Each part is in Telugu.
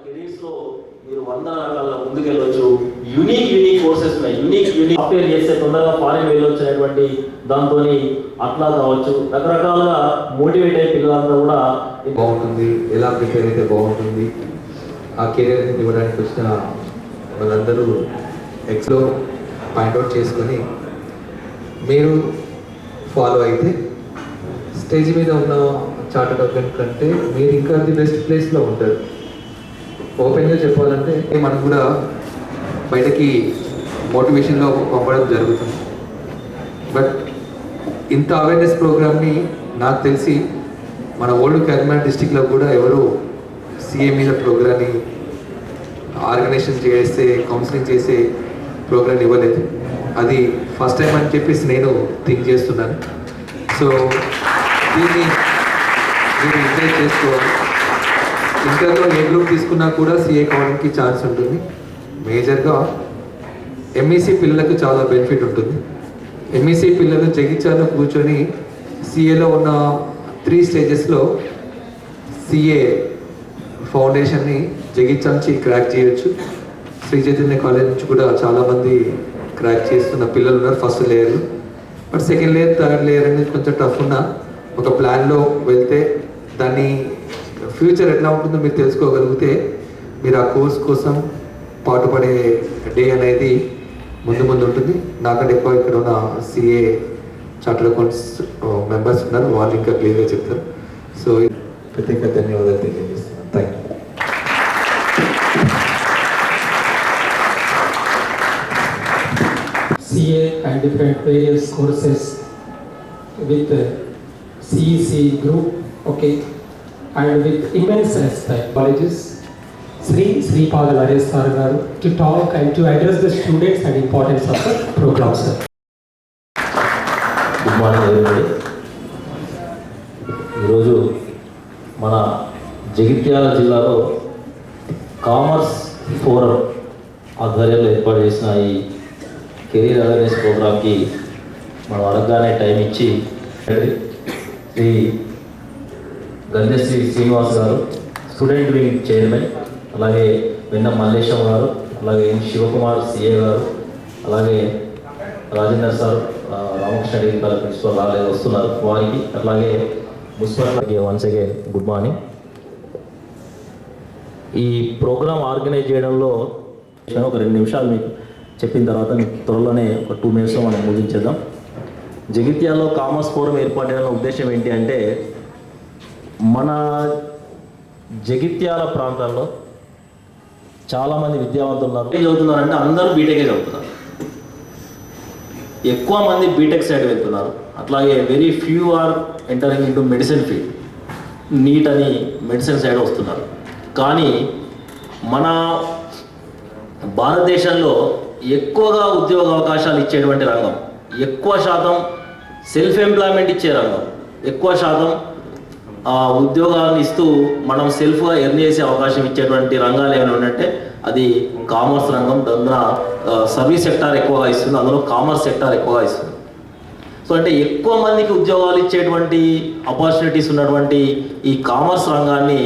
కెరీర్స్లో మీరు 100 రకాల ముందుకెళ్ళొచ్చు. యూనిక్ కోర్సెస్ ఉన్నాయి. యూనిక్ సాఫ్ట్వేర్ చేస్తే తొందరగా ఫారెన్ వెళ్ళొచ్చు అనేటువంటి దాంతో అట్లా కావచ్చు. రకరకాలుగా మోటివేట్ అయ్యే పిల్లలంతా కూడా బాగుంటుంది, ఎలా ప్రిపేర్ అయితే బాగుంటుంది, ఆ కెరీర్ అనేది ఇవ్వడానికి వచ్చిన వాళ్ళందరూ ఎక్స్లో పాయింట్అవుట్ చేసుకొని మీరు ఫాలో అయితే స్టేజ్ మీద ఉన్న చార్టర్డ్ అకౌంటెంట్ కంటే మీరు ఇంకా ది బెస్ట్ ప్లేస్లో ఉంటారు. ఓపెన్గా చెప్పాలంటే మనం కూడా బయటకి మోటివేషన్లో పంపడం జరుగుతుంది. బట్ ఇంత అవేర్నెస్ ప్రోగ్రామ్ని నాకు తెలిసి మన ఓల్డ్ కరీంనగర్ డిస్టిక్లో కూడా ఎవరు సిఏ మీద ప్రోగ్రామ్ని ఆర్గనైజేషన్ చేసే కౌన్సిలింగ్ చేసే ప్రోగ్రామ్ ఇవ్వలేదు. అది ఫస్ట్ టైం అని చెప్పేసి నేను థింక్ చేస్తున్నాను. సో దీన్ని మీరు ఎంకరేజ్ చేసుకోవాలి. ఇంటర్లో ఏ గ్రూప్ తీసుకున్నా కూడా సిఏ కావడానికి ఛాన్స్ ఉంటుంది. మేజర్గా ఎంఈసీ పిల్లలకు చాలా బెనిఫిట్ ఉంటుంది. ఎంఈసీ పిల్లలు జగిత్యాలలో కూర్చొని సిఏలో ఉన్న 3 స్టేజెస్లో సిఏ ఫౌండేషన్ని జగిత్యాల నుంచి క్రాక్ చేయొచ్చు. శ్రీ చైతన్య కాలేజ్ నుంచి కూడా చాలామంది క్రాక్ చేస్తున్న పిల్లలు ఉన్నారు first layer. But second layer, third layer అనేది కొంచెం టఫ్ ఉన్న ఒక ప్లాన్లో వెళ్తే దాన్ని ఫ్యూచర్ ఎట్లా ఉంటుందో మీరు తెలుసుకోగలిగితే మీరు ఆ కోర్స్ కోసం పాటుపడే డే అనేది ముందు ఉంటుంది. నాకంటే ఎక్కువ ఇక్కడ ఉన్న సిఏ చార్టర్డ్ అకౌంట్స్ మెంబర్స్ ఉన్నారు, వాళ్ళు ఇంకా క్లియర్గా చెప్తారు. సో ప్రత్యేక ధన్యవాదాలు తెలియజేస్తున్నాను. Thank you. CA and different various courses with CEC group, okay, and with immense respect. Colleges, Sri Pada Naresh Sir garu to talk and to address the students and importance of the program, sir. Good morning everybody. ఈరోజు మన జగిత్యాల జిల్లాలో కామర్స్ ఫోరం ఆధ్వర్యంలో ఏర్పాటు చేసిన ఈ కెరీర్ అవేర్నెస్ ప్రోగ్రామ్కి మనం అడగగానే టైం ఇచ్చి శ్రీ గంధశ్రీ శ్రీనివాస్ గారు స్టూడెంట్ వింగ్ చైర్మన్, అలాగే వెన్న మల్లేశం గారు, అలాగే శివకుమార్ సిఏ గారు, అలాగే Rajender sir Ramakrishna degree college principal రాలేదు వస్తున్నారు వారికి, అట్లాగే municipal once again good morning. ఈ ప్రోగ్రామ్ ఆర్గనైజ్ చేయడంలో ఒక 2 నిమిషాలు మీకు చెప్పిన తర్వాత మీకు త్వరలోనే ఒక 2 మినిట్స్లో మనం ముగించేద్దాం. జగిత్యాలలో కామర్స్ ఫోరం ఏర్పాటైన ఉద్దేశం ఏంటి అంటే, మన జగిత్యాల ప్రాంతాల్లో చాలామంది విద్యావంతులు ఉన్నారు. ఏం చదువుతున్నారంటే అందరూ బీటెకే చదువుతున్నారు. ఎక్కువ మంది బీటెక్ సైడ్ వెళ్తున్నారు. అట్లాగే very few are entering into medicine field, NEET అని మెడిసిన్ సైడ్ వస్తున్నారు. కానీ మన భారతదేశంలో ఎక్కువగా ఉద్యోగ అవకాశాలు ఇచ్చేటువంటి రంగం, ఎక్కువ శాతం సెల్ఫ్ ఎంప్లాయ్మెంట్ ఇచ్చే రంగం, ఎక్కువ శాతం ఉద్యోగాలను ఇస్తూ మనం సెల్ఫ్గా ఎర్న్ చేసే అవకాశం ఇచ్చేటువంటి రంగాలు ఏమైనా ఉన్నట్టే అది కామర్స్ రంగం. అందులో సర్వీస్ సెక్టార్ ఎక్కువగా ఇస్తుంది, అందులో కామర్స్ సెక్టార్ ఎక్కువగా ఇస్తుంది. సో అంటే ఎక్కువ మందికి ఉద్యోగాలు ఇచ్చేటువంటి ఆపర్చునిటీస్ ఉన్నటువంటి ఈ కామర్స్ రంగాన్ని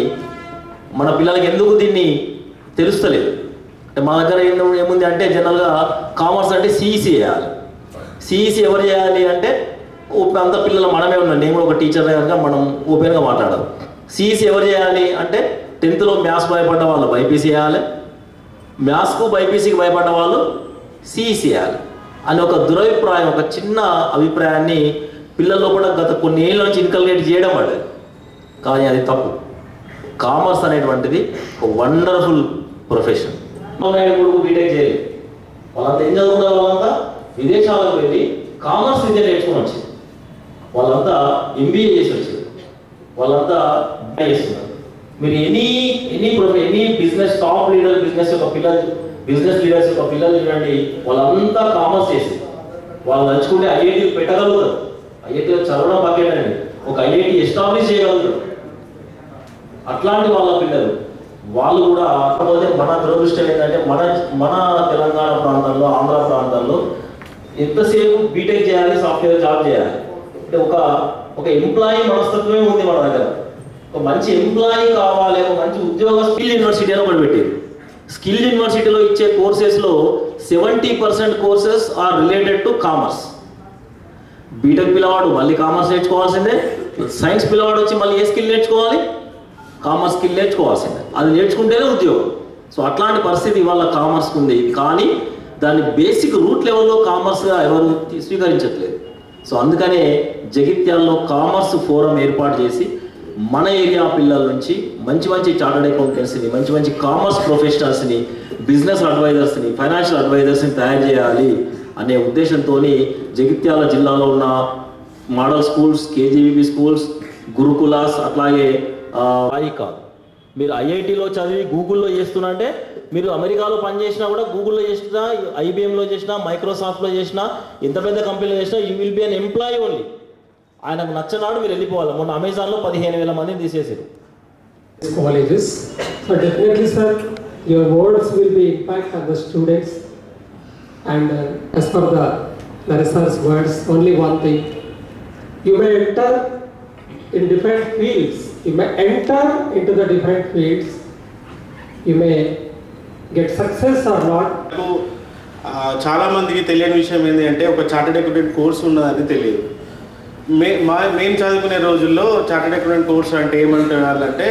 మన పిల్లలకి ఎందుకు దీన్ని తెలుస్తలేదు అంటే, మా దగ్గర ఏముంది అంటే జనరల్గా కామర్స్ అంటే సిఈసి చేయాలి. సిఈసి ఎవరు చేయాలి అంటే అంత పిల్లలు మనమే ఉన్నాం. నేను కూడా ఒక టీచర్ కనుక మనం ఓపెన్గా మాట్లాడాలి. సిఈసి ఎవరు చేయాలి అంటే 10th మ్యాథ్స్ భయపడ్డ వాళ్ళు బైపీసీ చేయాలి, మ్యాథ్స్కు బైపీసీకి భయపడ్డ వాళ్ళు సిఈసి చేయాలి అని ఒక దురభిప్రాయం, ఒక చిన్న అభిప్రాయాన్ని పిల్లల్లో కూడా గత కొన్ని ఏళ్ళ నుంచి ఇన్కల్కేట్ చేయడం పడేది. కానీ అది తప్పు. కామర్స్ అనేటువంటిది ఒక వండర్ఫుల్ ప్రొఫెషన్. కొడుకు బీటెక్ చేయలేదు, వాళ్ళంతా ఏం చదువుకున్నారు, వాళ్ళంతా విదేశాలకు వెళ్ళి కామర్స్ విద్య నేర్చుకుని వచ్చింది, వాళ్ళంతా ఎంబీఏ చేసి వచ్చారు, వాళ్ళంతా చేస్తున్నారు. మీరు any business top leader business leaders యొక్క పిల్లలు చూడండి, వాళ్ళంతా కామర్స్ చేసింది. వాళ్ళు నచ్చుకుంటే ఐఐటీ పెట్టగలుగుతారు, ఐఐటీలో చదవడం పక్కేనండి, ఒక ఐఐటీ ఎస్టాబ్లిష్ చేయగలుగుతారు. అట్లాంటి వాళ్ళ పిల్లలు వాళ్ళు కూడా. కాకపోతే మన దురదృష్టం ఏంటంటే మన తెలంగాణ ప్రాంతంలో, ఆంధ్ర ప్రాంతాల్లో ఎంతసేపు బీటెక్ చేయాలి, సాఫ్ట్వేర్ జాబ్ చేయాలి అంటే ఒక ఎంప్లాయీ మనస్తత్వమే ఉంది మన దగ్గర. ఒక మంచి ఎంప్లాయీ కావాలి, ఒక మంచి ఉద్యోగ స్కిల్ యూనివర్సిటీ అని ఒకటి పెట్టారు. స్కిల్ యూనివర్సిటీలో ఇచ్చే కోర్సెస్లో 70% courses are related to commerce. BTech పిల్లవాడు మళ్ళీ కామర్స్ నేర్చుకోవాల్సిందే, సైన్స్ పిల్లవాడు వచ్చి మళ్ళీ ఏ స్కిల్ నేర్చుకోవాలి, కామర్స్ స్కిల్ నేర్చుకోవాల్సిందే. అది నేర్చుకుంటేనే ఉద్యోగం. సో అట్లాంటి పరిస్థితి ఇవాళ కామర్స్కి ఉంది. కానీ దాన్ని బేసిక్ రూట్ లెవెల్లో కామర్స్గా ఎవరు స్వీకరించట్లేదు. సో అందుకనే జగిత్యాలలో కామర్స్ ఫోరం ఏర్పాటు చేసి మన ఏరియా పిల్లల నుంచి మంచి మంచి చార్టర్డ్ అకౌంటెంట్స్ని, మంచి మంచి కామర్స్ ప్రొఫెషనల్స్ని, బిజినెస్ అడ్వైజర్స్ని, ఫైనాన్షియల్ అడ్వైజర్స్ని తయారు చేయాలి అనే ఉద్దేశంతో జగిత్యాల జిల్లాలో ఉన్న model schools, KGBV schools, gurukuls, అట్లాగే కాదు మీరు ఐఐటీలో చదివి గూగుల్లో చేస్తున్నా అంటే మీరు అమెరికాలో పనిచేసినా కూడా గూగుల్లో చేసినా, ఐబిఎంలో చేసినా, మైక్రోసాఫ్ట్లో చేసినా, ఎంత పెద్ద కంపెనీలో చేసినా you will be an employee only. ఆయనకు నచ్చనాడు మీరు వెళ్ళిపోవాలి. మొన్న అమెజాన్లో 15,000 మందిని తీసేసారు. Colleges. So definitely sir, your words will be impact on the students, and as per the Narisar's words, only one thing, you may enter in different fields, you may enter into the different fields, you may get success or not. చాలా మందికి తెలియని విషయం ఏంటి అంటే ఒక చార్టెడ్ అకౌంటెంట్ కోర్స్ ఉన్నదని తెలియదు. మేము చదువుకునే రోజుల్లో చార్టెడ్ అకౌంటెంట్ కోర్స్ అంటే ఏమంటారంటే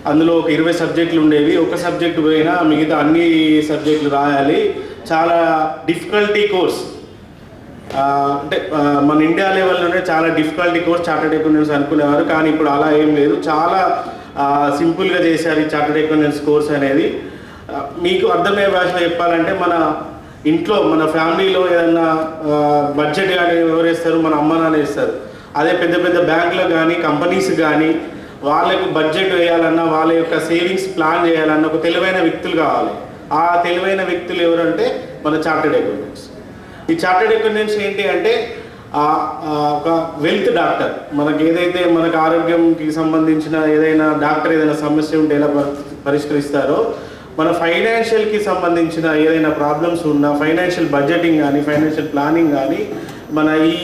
అందులో ఒక 20 సబ్జెక్టులు ఉండేవి. ఒక సబ్జెక్ట్ పోయినా మిగతా అన్ని సబ్జెక్టులు రాయాలి. చాలా డిఫికల్టీ కోర్స్, అంటే మన ఇండియా లెవెల్లోనే చాలా డిఫికల్టీ కోర్స్ చార్టెడ్ అకౌంటెంట్స్ అనుకునేవారు. కానీ ఇప్పుడు అలా ఏం లేదు, చాలా సింపుల్గా చేశారు ఈ చార్టెడ్ అకౌంటెంట్స్ కోర్స్ అనేది. మీకు అర్థమయ్యే భాషలో చెప్పాలంటే మన ఇంట్లో మన ఫ్యామిలీలో ఏదన్నా బడ్జెట్ కానీ ఎవరు వేస్తారు, మన అమ్మ నాన్న వేస్తారు. అదే పెద్ద పెద్ద బ్యాంకులు కానీ కంపెనీస్ కానీ వాళ్ళకు బడ్జెట్ వేయాలన్నా, వాళ్ళ యొక్క సేవింగ్స్ ప్లాన్ చేయాలన్నా ఒక తెలివైన వ్యక్తులు కావాలి. ఆ తెలివైన వ్యక్తులు ఎవరంటే మన చార్టెడ్ అకౌంటెంట్స్. ఈ చార్టెడ్ అకౌంటెంట్స్ ఏంటి అంటే ఒక వెల్త్ డాక్టర్. మనకి ఏదైతే మనకు ఆరోగ్యంకి సంబంధించిన ఏదైనా డాక్టర్ ఏదైనా సమస్య ఉంటే ఎలా పరిష్కరిస్తారో, మన ఫైనాన్షియల్కి సంబంధించిన ఏదైనా ప్రాబ్లమ్స్ ఉన్నా, ఫైనాన్షియల్ బడ్జెటింగ్ కానీ, ఫైనాన్షియల్ ప్లానింగ్ కానీ, మన ఈ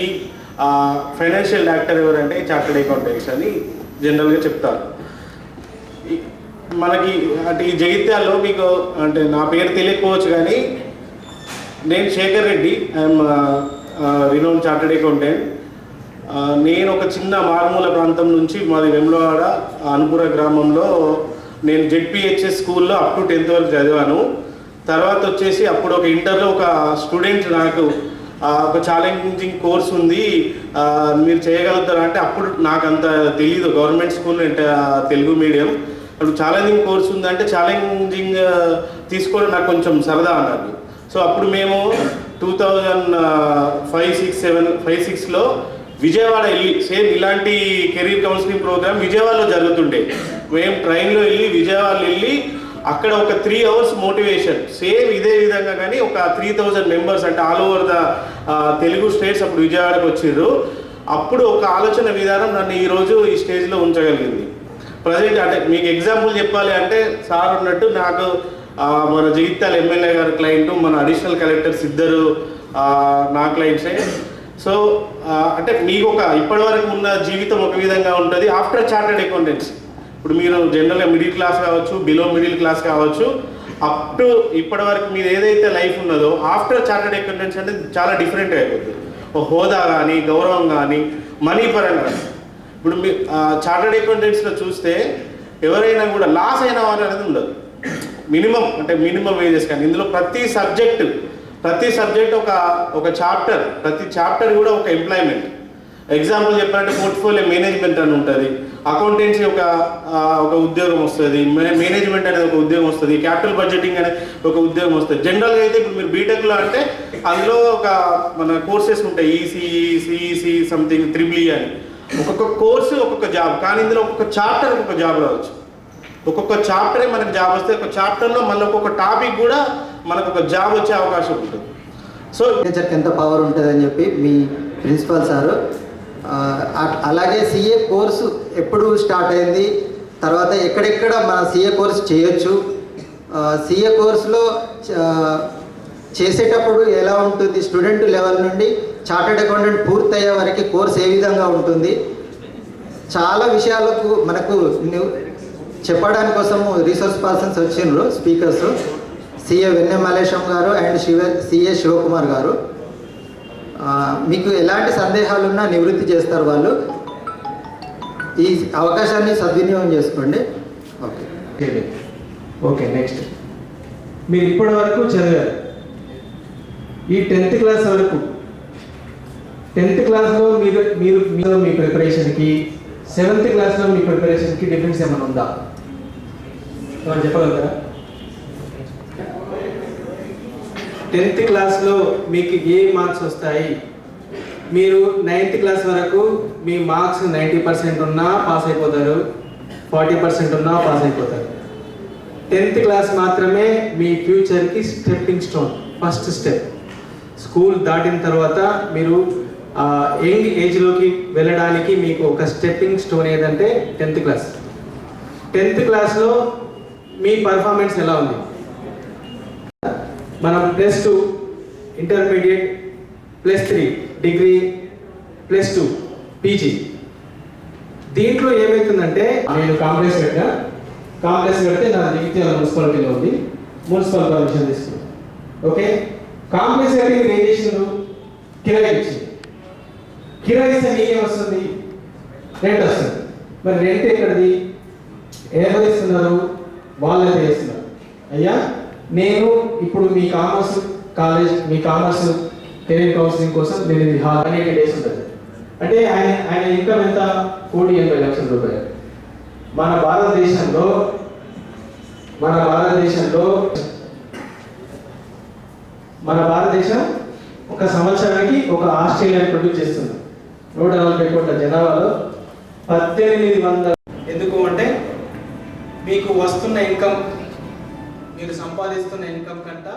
ఫైనాన్షియల్ డాక్టర్ ఎవరంటే చార్టెడ్ అకౌంటెంట్స్ అని జనరల్గా చెప్తారు. మనకి అంటే ఈ జగిత్యాల్లో మీకు అంటే నా పేరు తెలియకపోవచ్చు కానీ నేను Shekhar Reddy, I'm renowned chartered accountant. నేను ఒక చిన్న మారుమూల ప్రాంతం నుంచి, మాది వెమ్లవాడ అనుపుర గ్రామంలో, నేను జెడ్పిహెచ్ఎస్ స్కూల్లో అప్ టు 10th వరకు చదివాను. తర్వాత వచ్చేసి అప్పుడు ఒక ఇంటర్లో ఒక స్టూడెంట్ నాకు ఒక ఛాలెంజింగ్ కోర్స్ ఉంది, మీరు చేయగలుగుతారా అంటే అప్పుడు నాకు అంత తెలీదు. గవర్నమెంట్ స్కూల్ తెలుగు మీడియం, అప్పుడు ఛాలెంజింగ్ కోర్స్ ఉందంటే ఛాలెంజింగ్ తీసుకోవడం నాకు కొంచెం సరదా అన్నట్టు. సో అప్పుడు మేము 2005-6లో విజయవాడ వెళ్ళి, సేమ్ ఇలాంటి కెరీర్ కౌన్సిలింగ్ ప్రోగ్రామ్ విజయవాడలో జరుగుతుండే. మేము ట్రైన్లో వెళ్ళి విజయవాడలో వెళ్ళి అక్కడ ఒక 3 hours మోటివేషన్, సేమ్ ఇదే విధంగా కానీ ఒక 3000 మెంబర్స్ అంటే all over the Telugu states అప్పుడు విజయవాడకు వచ్చిర్రు. అప్పుడు ఒక ఆలోచన విధానం నన్ను ఈరోజు ఈ స్టేజ్లో ఉంచగలిగింది. ప్రజెంట్ అంటే మీకు ఎగ్జాంపుల్ చెప్పాలి అంటే సార్ ఉన్నట్టు నాకు మన జగిత్యాల ఎమ్మెల్యే గారి క్లయింట్, మన అడిషనల్ కలెక్టర్స్ ఇద్దరు నా క్లయింట్సే. సో అంటే మీకు ఒక ఇప్పటివరకు ఉన్న జీవితం ఒక విధంగా ఉంటుంది. ఆఫ్టర్ చార్టెడ్ అకౌంటెంట్స్ ఇప్పుడు మీరు జనరల్గా మిడిల్ క్లాస్ కావచ్చు, బిలో మిడిల్ క్లాస్ కావచ్చు, అప్ టు ఇప్పటి వరకు మీరు ఏదైతే లైఫ్ ఉన్నదో ఆఫ్టర్ చార్టెడ్ అకౌంటెంట్స్ అనేది చాలా డిఫరెంట్గా అయిపోతుంది. ఒక హోదా కానీ, గౌరవం కానీ, మనీ పరంగా కానీ. ఇప్పుడు మీ చార్టెడ్ అకౌంటెంట్స్లో చూస్తే ఎవరైనా కూడా లాస్ అయిన వారు అనేది ఉండదు. మినిమం అంటే మినిమం వేజెస్ కానీ, ఇందులో ప్రతి సబ్జెక్ట్ ఒక చాప్టర్, ప్రతి చాప్టర్ కూడా ఒక ఎంప్లాయ్మెంట్. ఎగ్జాంపుల్ చెప్పాలంటే పోర్ట్ఫోలియో మేనేజ్మెంట్ అని ఉంటుంది, అకౌంటెన్సీ ఒక ఉద్యోగం వస్తుంది, మేనేజ్మెంట్ అనేది ఒక ఉద్యోగం వస్తుంది, క్యాపిటల్ బడ్జెటింగ్ అనేది ఒక ఉద్యోగం వస్తుంది. జనరల్గా అయితే ఇప్పుడు మీరు బీటెక్లో అంటే అందులో ఒక మన కోర్సెస్ ఉంటాయి, ECE, CEC, something, triple E అని. ఒక్కొక్క కోర్సు ఒక్కొక్క జాబ్, కానీ ఇందులో ఒక్కొక్క చాప్టర్ ఒక్కొక్క జాబ్ రావచ్చు. ఒక్కొక్క చాప్టరే మనకు జాబ్ వస్తే, ఒక చాప్టర్లో మళ్ళీ ఒక్కొక్క టాపిక్ కూడా మనకు ఒక జాబ్ వచ్చే అవకాశం ఉంటుంది. సో టీచర్కి ఎంత పవర్ ఉంటుందని చెప్పి మీ ప్రిన్సిపల్ సారు, అలాగే సిఏ కోర్సు ఎప్పుడు స్టార్ట్ అయింది, తర్వాత ఎక్కడెక్కడ మన సిఏ కోర్సు చేయొచ్చు, సిఏ కోర్సులో చేసేటప్పుడు ఎలా ఉంటుంది, స్టూడెంట్ లెవెల్ నుండి చార్టెడ్ అకౌంటెంట్ పూర్తయ్యే వరకు కోర్స్ ఏ విధంగా ఉంటుంది, చాలా విషయాలకు మనకు చెప్పడానికి కోసము రీసోర్స్ పర్సన్స్ వచ్చిండ్రు స్పీకర్స్, సిఏ వెన్నె మల్లేశం గారు అండ్ సిఏ శివకుమార్ గారు. మీకు ఎలాంటి సందేహాలున్నా నివృత్తి చేస్తారు వాళ్ళు. ఈ అవకాశాన్ని సద్వినియోగం చేసుకోండి. ఓకే. Okay, next. మీరు ఇప్పటి వరకు చదివారు ఈ 10th క్లాస్ వరకు. 10th క్లాస్లో మీరు మీ ప్రిపరేషన్కి 7th క్లాస్లో మీ ప్రిపరేషన్కి డిఫరెన్స్ ఏమైనా ఉందా? ఏమైనా చెప్పగలుగుతారా? 10th క్లాస్లో మీకు ఏ మార్క్స్ వస్తాయి? మీరు 9th క్లాస్ వరకు మీ మార్క్స్ 90% ఉన్నా పాస్ అయిపోతారు, 40% ఉన్నా పాస్ అయిపోతారు. 10th క్లాస్ మాత్రమే మీ ఫ్యూచర్కి stepping stone, first step. School దాటిన తర్వాత మీరు యంగ్ ఏజ్లోకి వెళ్ళడానికి మీకు ఒక స్టెప్పింగ్ స్టోన్ ఏదంటే 10th క్లాస్. 10th క్లాస్లో మీ పర్ఫార్మెన్స్ ఎలా ఉంది? మనం +2 ఇంటర్మీడియట్, +3 డిగ్రీ, +2 పీజీ. దీంట్లో ఏమవుతుందంటే నేను కాంప్లెక్స్ కడితే నా జగిత్యాల మున్సిపాలిటీలో ఉంది, మున్సిపల్ పర్మిషన్ తీసుకున్నాను. ఓకే, కాంప్లెక్స్ కట్టి మీరు ఏం చేసినారు? కిరాయి ఇచ్చింది. కిరాయి ఇస్తే మీకేం వస్తుంది? రెంట్ వస్తుంది. మరి రెంట్ ఎక్కడిది? ఎవరు ఇస్తున్నారు? వాళ్ళైతే చేస్తున్నారు. అయ్యా, నేను ఇప్పుడు మీ కామర్స్ కాలేజ్, మీ కామర్స్ కెరీర్ కౌన్సిలింగ్ కోసం నేను 180 days ఉంటుంది. అంటే ఆయన ఇన్కమ్ ఎంత? 80 లక్షల రూపాయలు. మన భారతదేశం ఒక సంవత్సరానికి ఒక ఆస్ట్రేలియన్ ప్రొడ్యూస్ చేస్తుంది. 140 కోట్ల జనాభాలో 1800. ఎందుకు అంటే మీకు వస్తున్న ఇన్కమ్, మీరు సంపాదిస్తున్న ఇన్కమ్ కంట